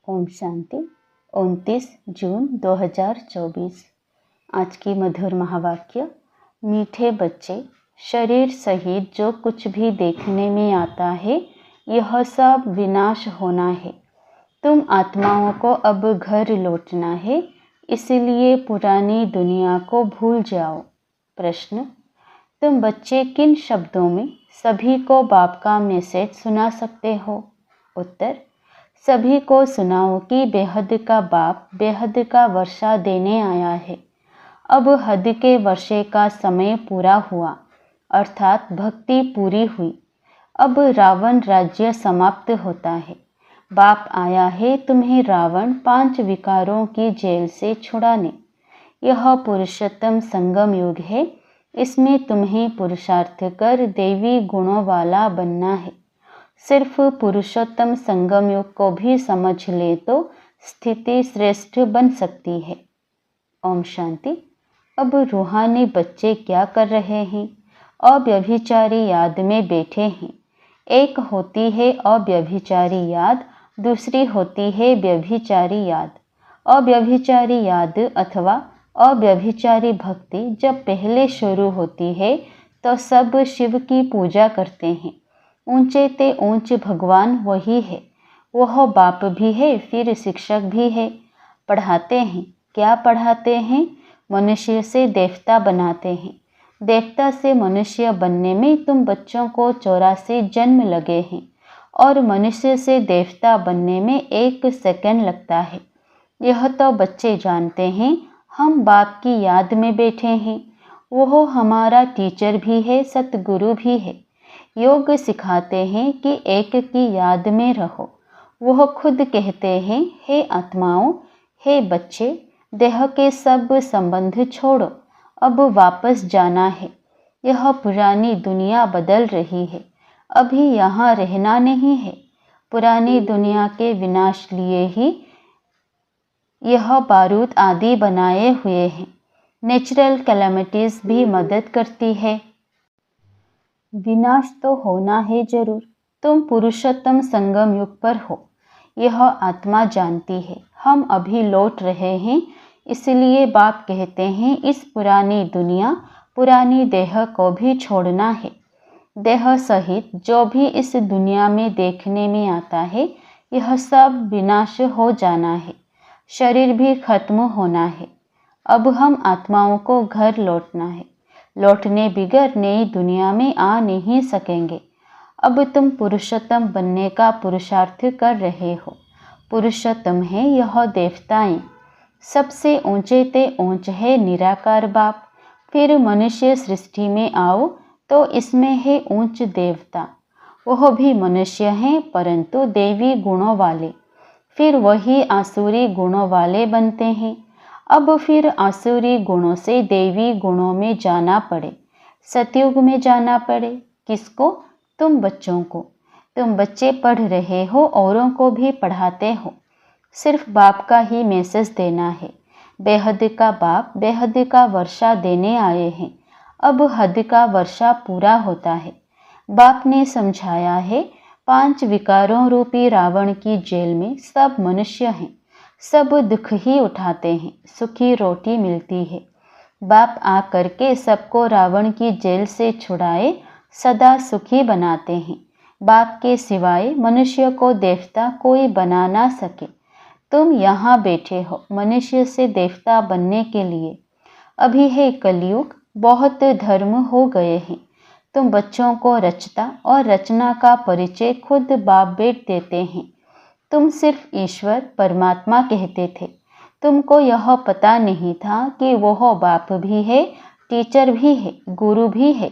ओम शांति। 29 जून 2024। आज की मधुर महावाक्य। मीठे बच्चे, शरीर सहित जो कुछ भी देखने में आता है यह सब विनाश होना है। तुम आत्माओं को अब घर लौटना है, इसलिए पुरानी दुनिया को भूल जाओ। प्रश्न: तुम बच्चे किन शब्दों में सभी को बाप का मैसेज सुना सकते हो? उत्तर: सभी को सुनाओ कि बेहद का बाप बेहद का वर्षा देने आया है। अब हद के वर्षे का समय पूरा हुआ, अर्थात भक्ति पूरी हुई। अब रावण राज्य समाप्त होता है। बाप आया है तुम्हें रावण 5 विकारों की जेल से छुड़ाने। यह पुरुषोत्तम संगम युग है। इसमें तुम्हें पुरुषार्थ कर देवी गुणों वाला बनना है। सिर्फ पुरुषोत्तम संगम युग को भी समझ ले तो स्थिति श्रेष्ठ बन सकती है। ओम शांति। अब रूहानी बच्चे क्या कर रहे हैं? अव्यभिचारी याद में बैठे हैं। एक होती है अव्यभिचारी याद, दूसरी होती है व्यभिचारी याद। अव्यभिचारी याद अथवा अव्यभिचारी भक्ति जब पहले शुरू होती है तो सब शिव की पूजा करते हैं। ऊंचे ते ऊंच भगवान वही है। वह बाप भी है, फिर शिक्षक भी है। पढ़ाते हैं। क्या पढ़ाते हैं? मनुष्य से देवता बनाते हैं। देवता से मनुष्य बनने में तुम बच्चों को 84 जन्म लगे हैं और मनुष्य से देवता बनने में 1 सेकंड लगता है। यह तो बच्चे जानते हैं। हम बाप की याद में बैठे हैं। वह हमारा टीचर भी है, सतगुरु भी है। योग सिखाते हैं कि एक की याद में रहो। वह खुद कहते हैं, हे आत्माओं, हे बच्चे, देह के सब संबंध छोड़ो, अब वापस जाना है। यह पुरानी दुनिया बदल रही है, अभी यहाँ रहना नहीं है। पुरानी दुनिया के विनाश लिए ही यह बारूद आदि बनाए हुए हैं। नेचुरल कैलेमिटीज भी मदद करती है। विनाश तो होना है जरूर। तुम पुरुषोत्तम संगम युग पर हो, यह आत्मा जानती है। हम अभी लौट रहे हैं, इसलिए बाप कहते हैं इस पुरानी दुनिया, पुरानी देह को भी छोड़ना है। देह सहित जो भी इस दुनिया में देखने में आता है यह सब विनाश हो जाना है। शरीर भी खत्म होना है। अब हम आत्माओं को घर लौटना है। लौटने बिगर नई दुनिया में आ नहीं सकेंगे। अब तुम पुरुषोत्तम बनने का पुरुषार्थ कर रहे हो। पुरुषोत्तम है यह देवताएं। सबसे ऊंचे ते ऊंच है निराकार बाप। फिर मनुष्य सृष्टि में आओ तो इसमें है ऊंच देवता। वह भी मनुष्य हैं परंतु देवी गुणों वाले। फिर वही आसुरी गुणों वाले बनते हैं। अब फिर आसुरी गुणों से देवी गुणों में जाना पड़े, सतयुग में जाना पड़े। किसको? तुम बच्चों को। तुम बच्चे पढ़ रहे हो, औरों को भी पढ़ाते हो। सिर्फ बाप का ही मैसेज देना है। बेहद का बाप बेहद का वर्षा देने आए हैं। अब हद का वर्षा पूरा होता है। बाप ने समझाया है 5 विकारों रूपी रावण की जेल में सब मनुष्य हैं। सब दुख ही उठाते हैं, सुखी रोटी मिलती है। बाप आ करके सबको रावण की जेल से छुड़ाए सदा सुखी बनाते हैं। बाप के सिवाय मनुष्य को देवता कोई बना ना सके। तुम यहाँ बैठे हो मनुष्य से देवता बनने के लिए। अभी है कलयुग, बहुत धर्म हो गए हैं। तुम बच्चों को रचता और रचना का परिचय खुद बाप बेट देते हैं। तुम सिर्फ ईश्वर परमात्मा कहते थे। तुमको यह पता नहीं था कि वह बाप भी है, टीचर भी है, गुरु भी है।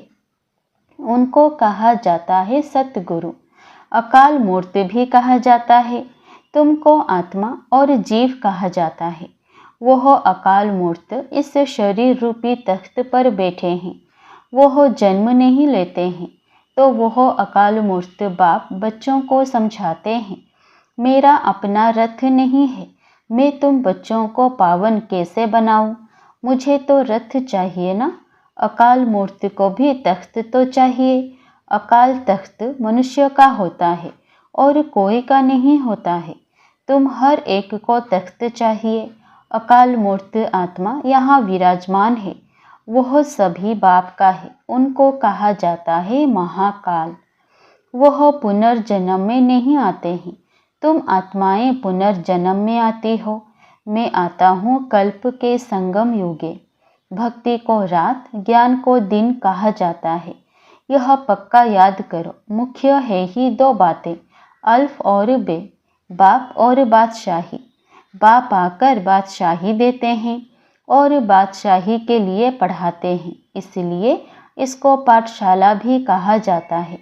उनको कहा जाता है सतगुरु। अकाल मूर्ति भी कहा जाता है। तुमको आत्मा और जीव कहा जाता है। वह अकाल मूर्त इस शरीर रूपी तख्त पर बैठे हैं। वह जन्म नहीं लेते हैं। तो वह अकाल मूर्त बाप बच्चों को समझाते हैं, मेरा अपना रथ नहीं है। मैं तुम बच्चों को पावन कैसे बनाऊं? मुझे तो रथ चाहिए ना। अकाल मूर्ति को भी तख्त तो चाहिए। अकाल तख्त मनुष्य का होता है और कोई का नहीं होता है। तुम हर एक को तख्त चाहिए। अकाल मूर्त आत्मा यहाँ विराजमान है, वह सभी बाप का है। उनको कहा जाता है महाकाल। वह पुनर्जन्म में नहीं आते हैं। तुम आत्माएं पुनर्जन्म में आती हो। मैं आता हूँ कल्प के संगम युगे। भक्ति को रात, ज्ञान को दिन कहा जाता है। यह पक्का याद करो। मुख्य है ही दो बातें, अल्फ और बे, बाप और बादशाही। बाप आकर बादशाही देते हैं और बादशाही के लिए पढ़ाते हैं, इसलिए इसको पाठशाला भी कहा जाता है।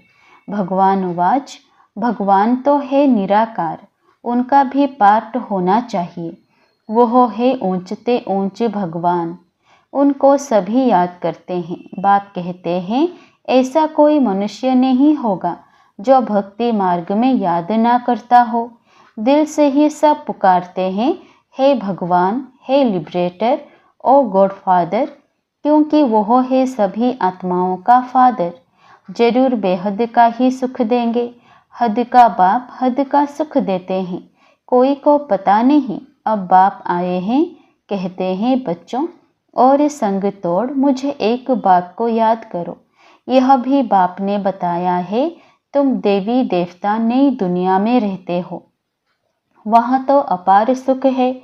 भगवान उवाच, भगवान तो है निराकार, उनका भी पाठ होना चाहिए। वह है ऊंचते ऊंचे भगवान, उनको सभी याद करते हैं। बाप कहते हैं ऐसा कोई मनुष्य नहीं होगा जो भक्ति मार्ग में याद ना करता हो। दिल से ही सब पुकारते हैं, हे भगवान, हे लिबरेटर, ओ गॉड फादर, क्योंकि वह है सभी आत्माओं का फादर। जरूर बेहद का ही सुख देंगे। हद का बाप हद का सुख देते हैं। कोई को पता नहीं अब बाप आए हैं। कहते हैं बच्चों, और संग तोड़ मुझे एक बात को याद करो। यह भी बाप ने बताया है। तुम देवी देवता नई दुनिया में रहते हो, वहाँ तो अपार सुख है।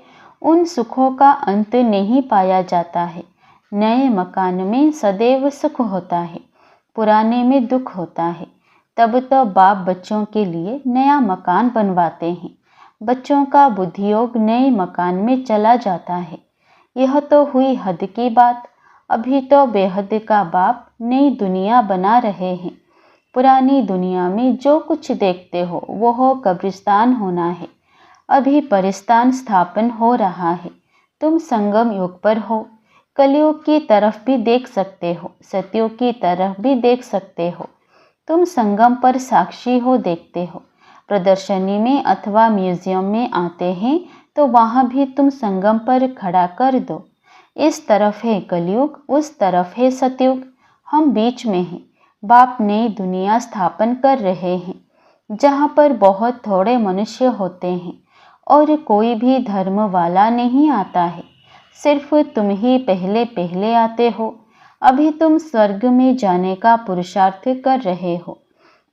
उन सुखों का अंत नहीं पाया जाता है। नए मकान में सदैव सुख होता है, पुराने में दुख होता है। तब तो बाप बच्चों के लिए नया मकान बनवाते हैं। बच्चों का बुद्धियोग नए मकान में चला जाता है। यह तो हुई हद की बात। अभी तो बेहद का बाप नई दुनिया बना रहे हैं। पुरानी दुनिया में जो कुछ देखते हो वह कब्रिस्तान होना है। अभी परिस्तान स्थापन हो रहा है। तुम संगम युग पर हो। कलयुग की तरफ भी देख सकते हो, सतयुग की तरफ भी देख सकते हो। तुम संगम पर साक्षी हो, देखते हो। प्रदर्शनी में अथवा म्यूजियम में आते हैं तो वहाँ भी तुम संगम पर खड़ा कर दो। इस तरफ है कलयुग, उस तरफ है सतयुग, हम बीच में हैं। बाप नई दुनिया स्थापन कर रहे हैं जहाँ पर बहुत थोड़े मनुष्य होते हैं और कोई भी धर्म वाला नहीं आता है। सिर्फ तुम ही पहले पहले आते हो। अभी तुम स्वर्ग में जाने का पुरुषार्थ कर रहे हो।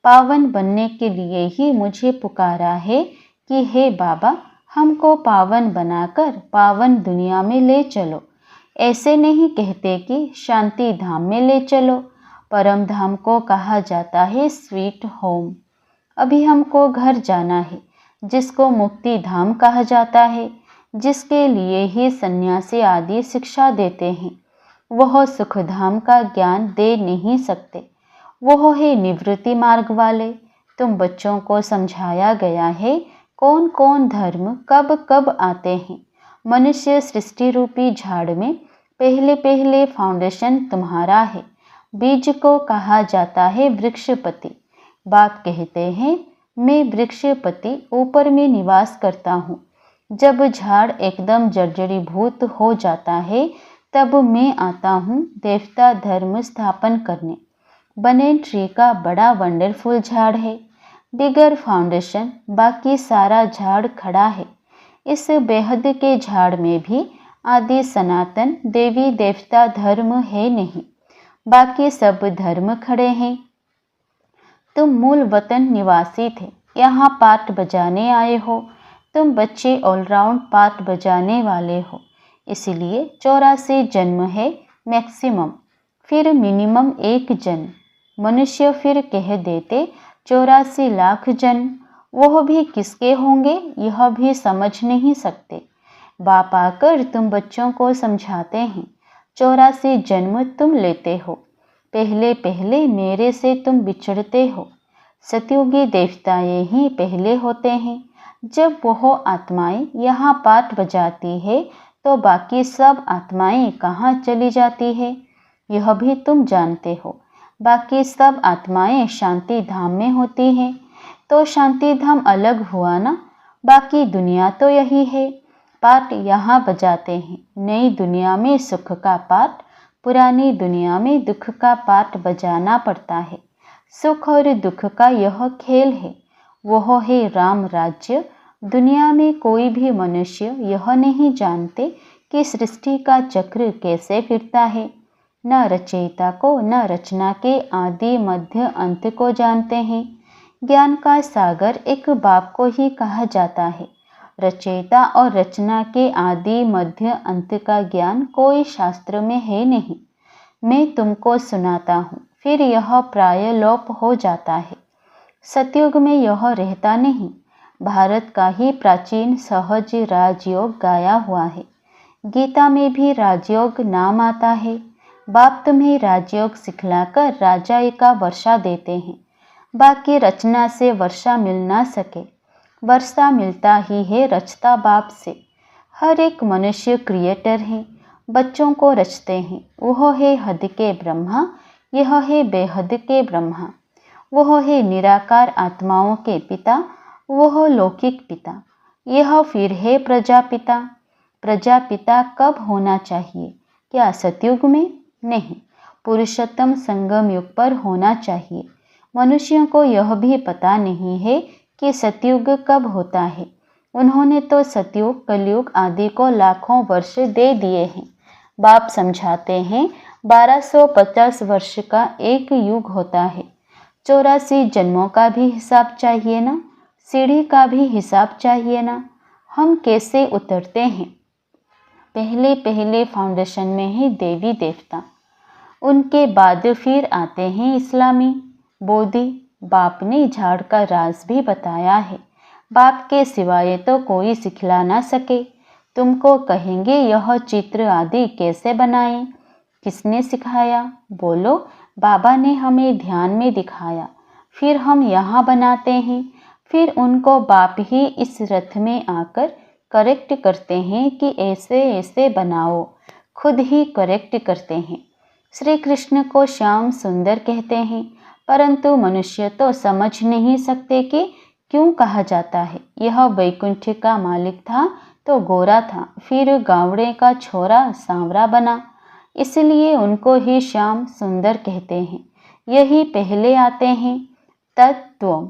पावन बनने के लिए ही मुझे पुकारा है कि हे बाबा, हमको पावन बनाकर पावन दुनिया में ले चलो। ऐसे नहीं कहते कि शांति धाम में ले चलो। परम धाम को कहा जाता है स्वीट होम। अभी हमको घर जाना है, जिसको मुक्ति धाम कहा जाता है, जिसके लिए ही सन्यासी आदि शिक्षा देते हैं। वह सुखधाम का ज्ञान दे नहीं सकते। वह है निवृत्ति मार्ग वाले। तुम बच्चों को समझाया गया है कौन कौन धर्म कब कब आते हैं। मनुष्य सृष्टि रूपी झाड़ में पहले पहले फाउंडेशन तुम्हारा है। बीज को कहा जाता है वृक्षपति। बाप कहते हैं मैं वृक्षपति ऊपर में निवास करता हूँ। जब झाड़ एकदम जर्जरीभूत हो जाता है तब मैं आता हूँ देवता धर्म स्थापन करने। बनेन ट्री का बड़ा वंडरफुल झाड़ है, बिगर फाउंडेशन बाकी सारा झाड़ खड़ा है। इस बेहद के झाड़ में भी आदि सनातन देवी देवता धर्म है नहीं, बाकी सब धर्म खड़े हैं। तुम मूल वतन निवासी थे, यहाँ पाट बजाने आए हो। तुम बच्चे ऑलराउंड पाट बजाने वाले हो, इसलिए 84 जन्म है मैक्सिमम, फिर मिनिमम 1 जन्म। मनुष्य फिर कह देते 84 लाख जन्म, वह भी किसके होंगे यह भी समझ नहीं सकते। बाप आकर तुम बच्चों को समझाते हैं 84 जन्म तुम लेते हो। पहले पहले मेरे से तुम बिछड़ते हो। सतयुगी देवताएं ही पहले होते हैं। जब वह आत्माएं यहाँ पाट बजाती है तो बाकी सब आत्माएं कहाँ चली जाती है यह भी तुम जानते हो। बाकी सब आत्माएं शांति धाम में होती हैं। तो शांति धाम अलग हुआ ना, बाकी दुनिया तो यही है। पाट यहाँ बजाते हैं। नई दुनिया में सुख का पाट, पुरानी दुनिया में दुख का पाट बजाना पड़ता है। सुख और दुख का यह खेल है। वह है राम राज्य दुनिया में कोई भी मनुष्य यह नहीं जानते कि सृष्टि का चक्र कैसे फिरता है। न रचयिता को न रचना के आदि मध्य अंत को जानते हैं। ज्ञान का सागर एक बाप को ही कहा जाता है। रचयिता और रचना के आदि मध्य अंत का ज्ञान कोई शास्त्र में है नहीं। मैं तुमको सुनाता हूँ, फिर यह प्राय लोप हो जाता है। सतयुग में यह रहता नहीं। भारत का ही प्राचीन सहज राजयोग गाया हुआ है। गीता में भी राजयोग नाम आता है। बाप तुम्हें राजयोग सिखलाकर राजाई का वर्षा देते हैं। बाकी रचना से वर्षा मिल ना सके। वर्षा मिलता ही है रचता बाप से। हर एक मनुष्य क्रिएटर है, बच्चों को रचते हैं। वह है हद के ब्रह्मा, यह है बेहद के ब्रह्मा। वह है निराकार आत्माओं के पिता, वह लौकिक पिता। यह फिर है प्रजापिता। प्रजापिता कब होना चाहिए? क्या सतयुग में? नहीं, पुरुषोत्तम संगम युग पर होना चाहिए। मनुष्यों को यह भी पता नहीं है कि सतयुग कब होता है। उन्होंने तो सतयुग कलयुग आदि को लाखों वर्ष दे दिए हैं। बाप समझाते हैं 1250 वर्ष का एक युग होता है। 84 जन्मों का भी हिसाब चाहिए ना, सीढ़ी का भी हिसाब चाहिए ना। हम कैसे उतरते हैं? पहले पहले फाउंडेशन में ही देवी देवता, उनके बाद फिर आते हैं इस्लामी बोधी। बाप ने झाड़ का राज भी बताया है। बाप के सिवाय तो कोई सिखला ना सके। तुमको कहेंगे यह चित्र आदि कैसे बनाएं? किसने सिखाया? बोलो, बाबा ने हमें ध्यान में दिखाया, फिर हम यहाँ बनाते हैं। फिर उनको बाप ही इस रथ में आकर करेक्ट करते हैं कि ऐसे ऐसे बनाओ। खुद ही करेक्ट करते हैं। श्री कृष्ण को श्याम सुंदर कहते हैं, परंतु मनुष्य तो समझ नहीं सकते कि क्यों कहा जाता है। यह वैकुंठ का मालिक था तो गोरा था, फिर गावड़े का छोरा सांवरा बना, इसलिए उनको ही श्याम सुंदर कहते हैं। यही पहले आते हैं। तत्व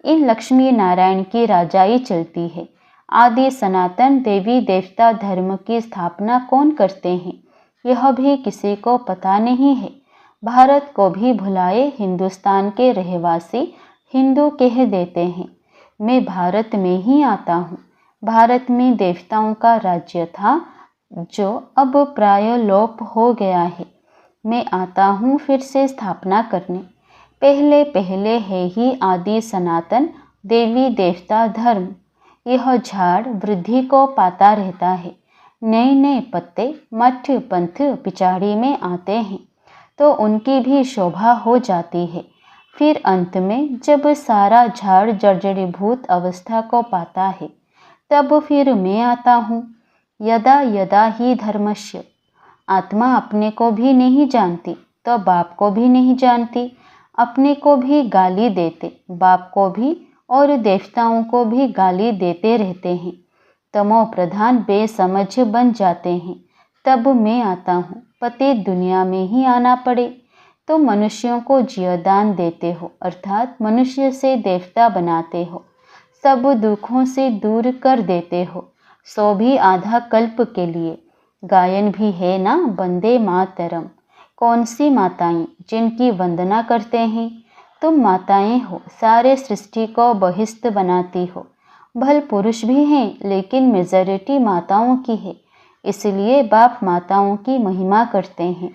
इन लक्ष्मी नारायण की राजाई चलती है। आदि सनातन देवी देवता धर्म की स्थापना कौन करते हैं, यह भी किसी को पता नहीं है। भारत को भी भुलाए हिंदुस्तान के रहवासी हिंदू कह देते हैं। मैं भारत में ही आता हूँ। भारत में देवताओं का राज्य था जो अब प्राय लोप हो गया है। मैं आता हूँ फिर से स्थापना करने। पहले पहले है ही आदि सनातन देवी देवता धर्म। यह झाड़ वृद्धि को पाता रहता है। नए नए पत्ते मठ पंथ पिछाड़ी में आते हैं तो उनकी भी शोभा हो जाती है। फिर अंत में जब सारा झाड़ जर्जरीभूत अवस्था को पाता है, तब फिर मैं आता हूँ। यदा यदा ही धर्मस्य। आत्मा अपने को भी नहीं जानती तो बाप को भी नहीं जानती। अपने को भी गाली देते, बाप को भी और देवताओं को भी गाली देते रहते हैं। तमो प्रधान बेसमझ बन जाते हैं। तब मैं आता हूँ। पति दुनिया में ही आना पड़े तो मनुष्यों को जीवदान देते हो, अर्थात मनुष्य से देवता बनाते हो। सब दुखों से दूर कर देते हो, सो भी आधा कल्प के लिए। गायन भी है ना, वंदे मातरम। कौन सी माताएं जिनकी वंदना करते हैं? तुम माताएं हो, सारे सृष्टि को बहिष्ठ बनाती हो। भल पुरुष भी हैं, लेकिन मेजॉरिटी माताओं की है, इसलिए बाप माताओं की महिमा करते हैं।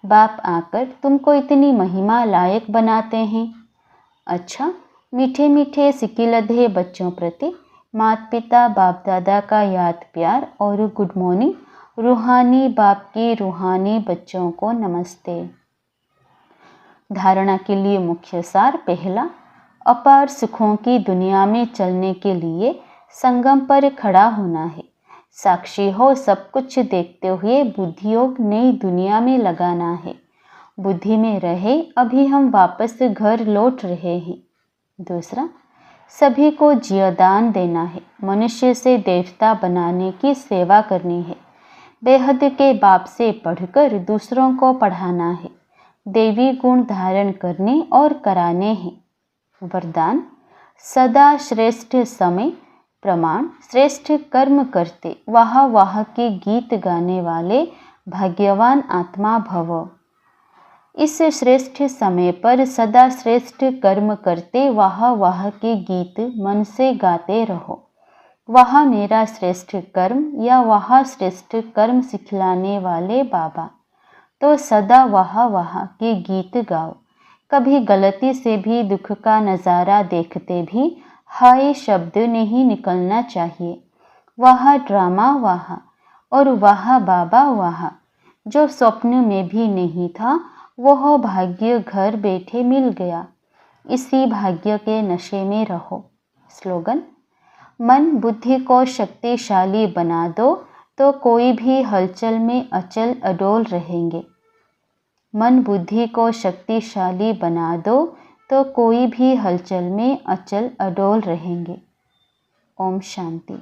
बाप आकर तुमको इतनी महिमा लायक बनाते हैं। अच्छा, मीठे मीठे सिकिलधे बच्चों प्रति माता पिता बाप दादा का याद प्यार और गुड मॉर्निंग। रूहानी बाप की रूहानी बच्चों को नमस्ते। धारणा के लिए मुख्य सार। पहला, अपार सुखों की दुनिया में चलने के लिए संगम पर खड़ा होना है। साक्षी हो सब कुछ देखते हुए बुद्धियोग नई दुनिया में लगाना है। बुद्धि में रहे अभी हम वापस घर लौट रहे हैं। दूसरा, सभी को जीवदान देना है। मनुष्य से देवता बनाने की सेवा करनी है। बेहद के बाप से पढ़कर दूसरों को पढ़ाना है। देवी गुण धारण करने और कराने हैं। वरदान, सदा श्रेष्ठ समय प्रमाण श्रेष्ठ कर्म करते वाह वाह के गीत गाने वाले भाग्यवान आत्मा भव। इस श्रेष्ठ समय पर सदा श्रेष्ठ कर्म करते वाह वाह के गीत मन से गाते रहो। वह मेरा श्रेष्ठ कर्म या वह श्रेष्ठ कर्म सिखलाने वाले बाबा। तो सदा वाह वाह के गीत गाओ। कभी गलती से भी दुख का नज़ारा देखते भी हाय शब्द नहीं निकलना चाहिए। वाह ड्रामा वाह और वाह बाबा वाह। जो स्वप्न में भी नहीं था वह भाग्य घर बैठे मिल गया। इसी भाग्य के नशे में रहो। स्लोगन: मन बुद्धि को शक्तिशाली बना दो तो कोई भी हलचल में अचल अडोल रहेंगे। मन बुद्धि को शक्तिशाली बना दो तो कोई भी हलचल में अचल अडोल रहेंगे। ओम शांति।